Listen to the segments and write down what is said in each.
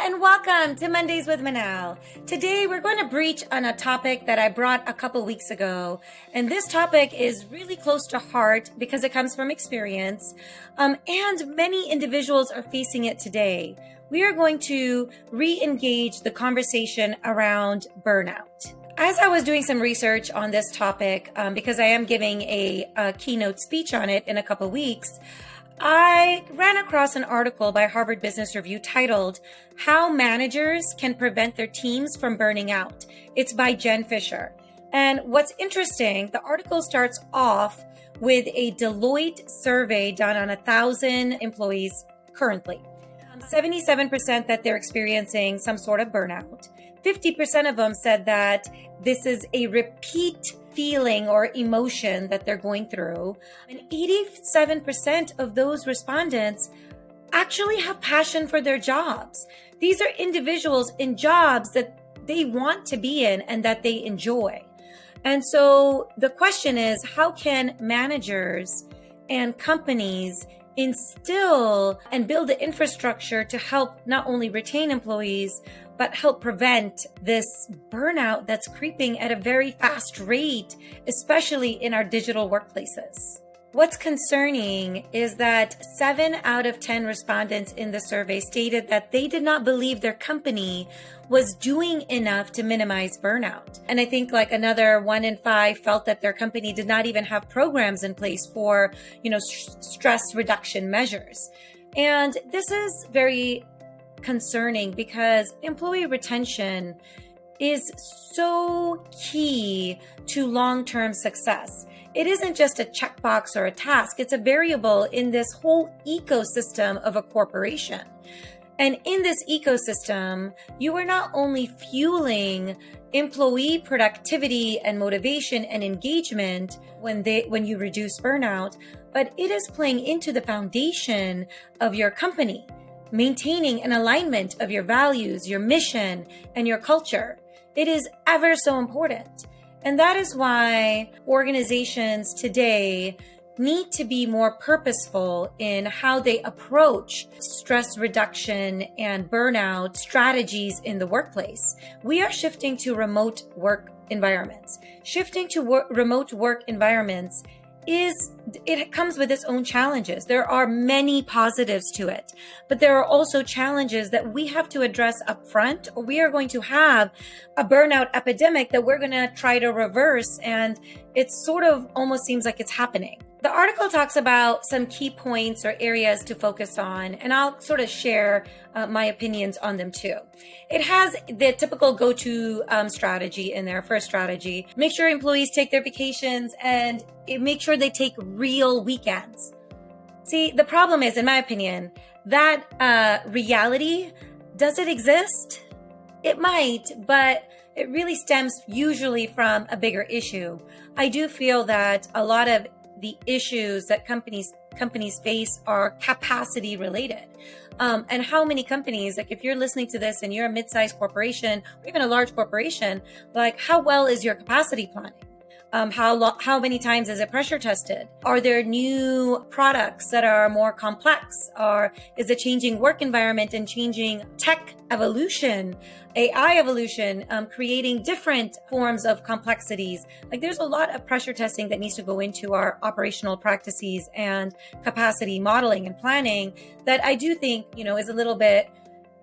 and welcome to Mondays with Manal. Today we're going to breach on a topic that I brought a couple weeks ago. And this topic is really close to heart because it comes from experience. And many individuals are facing it today. We are going to re-engage the conversation around burnout. As I was doing some research on this topic, because I am giving a keynote speech on it in a couple weeks, I ran across an article by Harvard Business Review titled, How Managers Can Prevent Their Teams from Burning Out. It's by Jen Fisher. And what's interesting, the article starts off with a Deloitte survey done on 1,000 employees currently. 77% that they're experiencing some sort of burnout. 50% of them said that this is a repeat feeling or emotion that they're going through. And 87% of those respondents actually have passion for their jobs. These are individuals in jobs that they want to be in and that they enjoy. And so the question is, how can managers and companies instill and build the infrastructure to help not only retain employees, but help prevent this burnout that's creeping at a very fast rate, especially in our digital workplaces? What's concerning is that 7 out of 10 respondents in the survey stated that they did not believe their company was doing enough to minimize burnout. And I think like another 1 in 5 felt that their company did not even have programs in place for, stress reduction measures. And this is very concerning because employee retention is so key to long-term success. It isn't just a checkbox or a task. It's a variable in this whole ecosystem of a corporation. And in this ecosystem, you are not only fueling employee productivity and motivation and engagement when you reduce burnout, but it is playing into the foundation of your company, maintaining an alignment of your values, your mission, and your culture. It is ever so important. And that is why organizations today need to be more purposeful in how they approach stress reduction and burnout strategies in the workplace. We are shifting to remote work environments. Shifting to remote work environments it comes with its own challenges. There are many positives to it, but there are also challenges that we have to address up front, or we are going to have a burnout epidemic that we're going to try to reverse. And it sort of almost seems like it's happening. The article talks about some key points or areas to focus on, and I'll sort of share my opinions on them too. It has the typical go-to strategy in there. First strategy, make sure employees take their vacations and make sure they take real weekends. See, the problem is, in my opinion, that reality, does it exist? It might, but it really stems usually from a bigger issue. I do feel that a lot of the issues that companies face are capacity related. And how many companies, like if you're listening to this and you're a mid-sized corporation or even a large corporation, like how well is your capacity planning? How many times is it pressure tested? Are there new products that are more complex? Or is it changing work environment and changing tech evolution, AI evolution, creating different forms of complexities? Like there's a lot of pressure testing that needs to go into our operational practices and capacity modeling and planning that I do think, is a little bit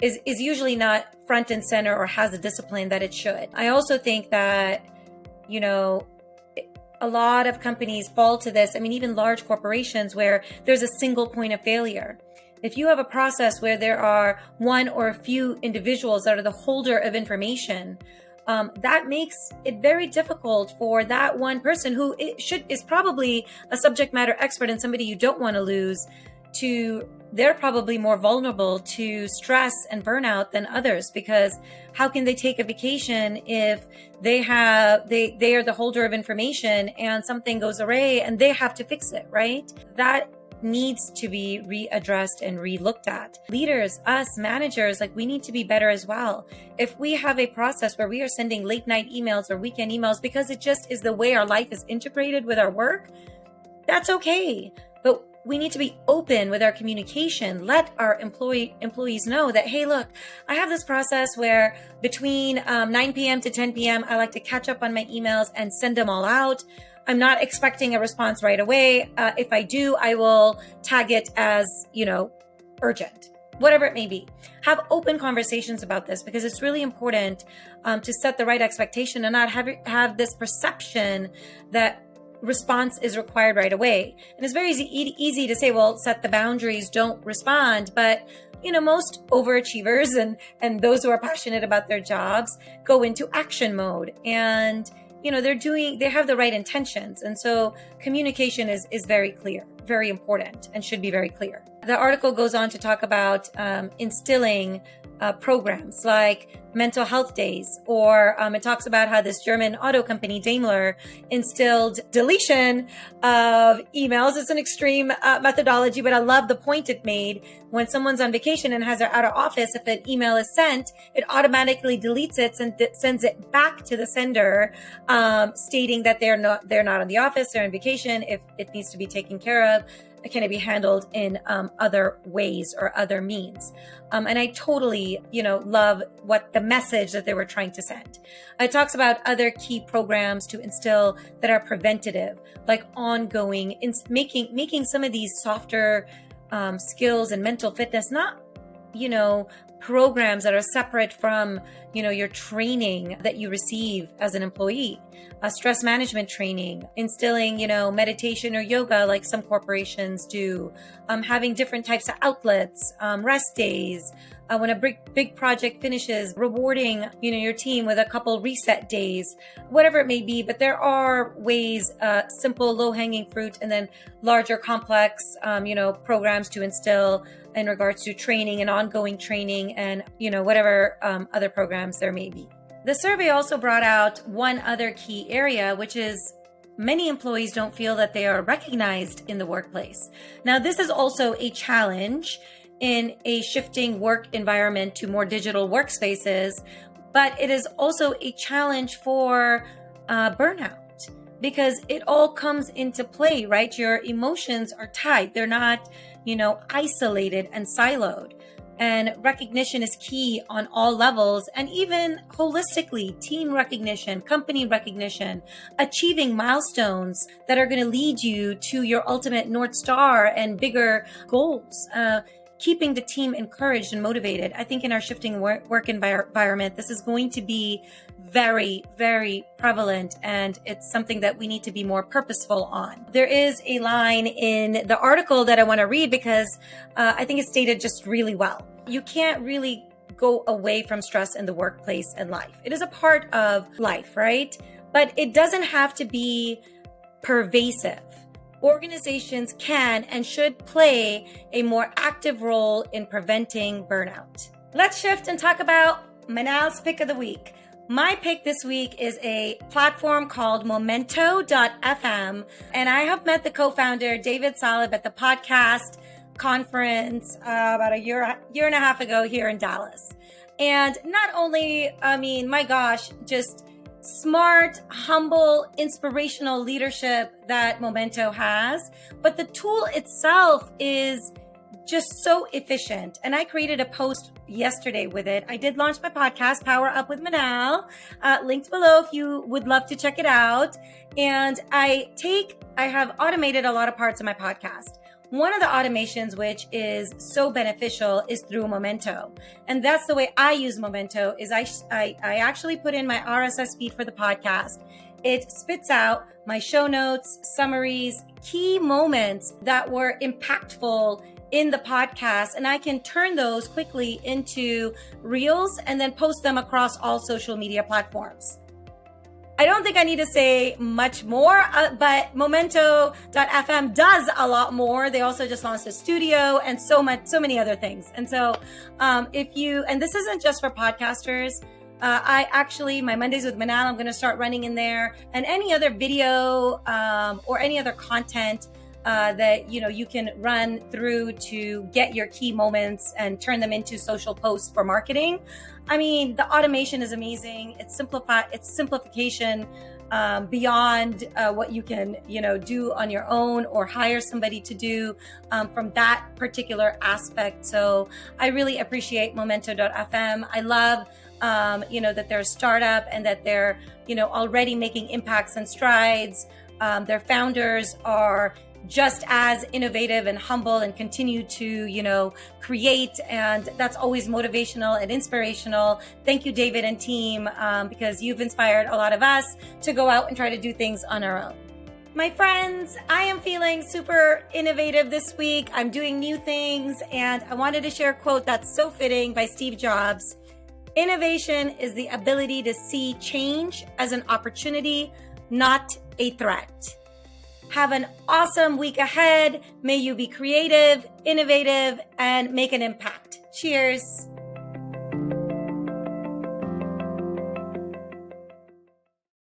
is usually not front and center or has the discipline that it should. I also think that, a lot of companies fall to this. I mean, even large corporations where there's a single point of failure. If you have a process where there are one or a few individuals that are the holder of information, that makes it very difficult for that one person who is probably a subject matter expert and somebody you don't want to lose they're probably more vulnerable to stress and burnout than others, because how can they take a vacation if they are the holder of information and something goes awry and they have to fix it, right? That needs to be readdressed and re-looked at. Leaders, us managers, we need to be better as well. If we have a process where we are sending late night emails or weekend emails because it just is the way our life is integrated with our work, that's okay. But we need to be open with our communication. Let our employees know that, hey, look, I have this process where between 9 p.m. to 10 p.m., I like to catch up on my emails and send them all out. I'm not expecting a response right away. If I do, I will tag it as, urgent, whatever it may be. Have open conversations about this because it's really important to set the right expectation and not have this perception that response is required right away. And it's very easy to say, well, set the boundaries, don't respond. But, most overachievers and those who are passionate about their jobs go into action mode and, they have the right intentions. And so communication is very clear, very important, and should be very clear. The article goes on to talk about instilling programs like mental health days, or it talks about how this German auto company, Daimler, instilled deletion of emails. It's an extreme methodology, but I love the point it made. When someone's on vacation and has their out of office, if an email is sent, it automatically deletes it and sends it back to the sender, stating that they're not on the office, they're on vacation. If it needs to be taken care of, can it be handled in other ways or other means? And I totally, love what the message that they were trying to send. It talks about other key programs to instill that are preventative, like ongoing, making some of these softer skills and mental fitness, not, programs that are separate from, your training that you receive as an employee. Stress management training, instilling, meditation or yoga like some corporations do, having different types of outlets, rest days. When a big project finishes, rewarding, your team with a couple reset days, whatever it may be. But there are ways, simple, low-hanging fruit, and then larger, complex, programs to instill in regards to training and ongoing training and, whatever other programs there may be. The survey also brought out one other key area, which is many employees don't feel that they are recognized in the workplace. Now, this is also a challenge in a shifting work environment to more digital workspaces, but it is also a challenge for burnout because it all comes into play, right? Your emotions are tied. They're not, isolated and siloed. And recognition is key on all levels, and even holistically, team recognition, company recognition, achieving milestones that are going to lead you to your ultimate North Star and bigger goals. Keeping the team encouraged and motivated. I think in our shifting work environment, this is going to be very, very prevalent, and it's something that we need to be more purposeful on. There is a line in the article that I want to read because I think it's stated just really well. You can't really go away from stress in the workplace and life. It is a part of life, right? But it doesn't have to be pervasive. Organizations can and should play a more active role in preventing burnout. Let's shift and talk about Manal's pick of the week. My pick this week is a platform called Momento.fm, and I have met the co-founder, David Salib, at the podcast conference about a year and a half ago here in Dallas. And not only, my gosh, just smart, humble, inspirational leadership that Momento has, but the tool itself is just so efficient. And I created a post yesterday with it. I did launch my podcast, PowerUp with Manal, linked below if you would love to check it out. And I have automated a lot of parts of my podcast. One of the automations, which is so beneficial, is through Momento. And that's the way I use Momento, is I actually put in my RSS feed for the podcast. It spits out my show notes, summaries, key moments that were impactful in the podcast, and I can turn those quickly into reels and then post them across all social media platforms. I don't think I need to say much more, but Momento.fm does a lot more. They also just launched a studio and so many other things. And so and this isn't just for podcasters. My Mondays with Manal, I'm going to start running in there, and any other video or any other content that you can run through to get your key moments and turn them into social posts for marketing. I mean, the automation is amazing. It's simplification beyond what you can, do on your own or hire somebody to do from that particular aspect. So I really appreciate Momento.fm. I love, that they're a startup and that they're, already making impacts and strides. Their founders are just as innovative and humble and continue to, create. And that's always motivational and inspirational. Thank you, David and team, because you've inspired a lot of us to go out and try to do things on our own. My friends, I am feeling super innovative this week. I'm doing new things, and I wanted to share a quote that's so fitting by Steve Jobs. Innovation is the ability to see change as an opportunity, not a threat. Have an awesome week ahead. May you be creative, innovative, and make an impact. Cheers.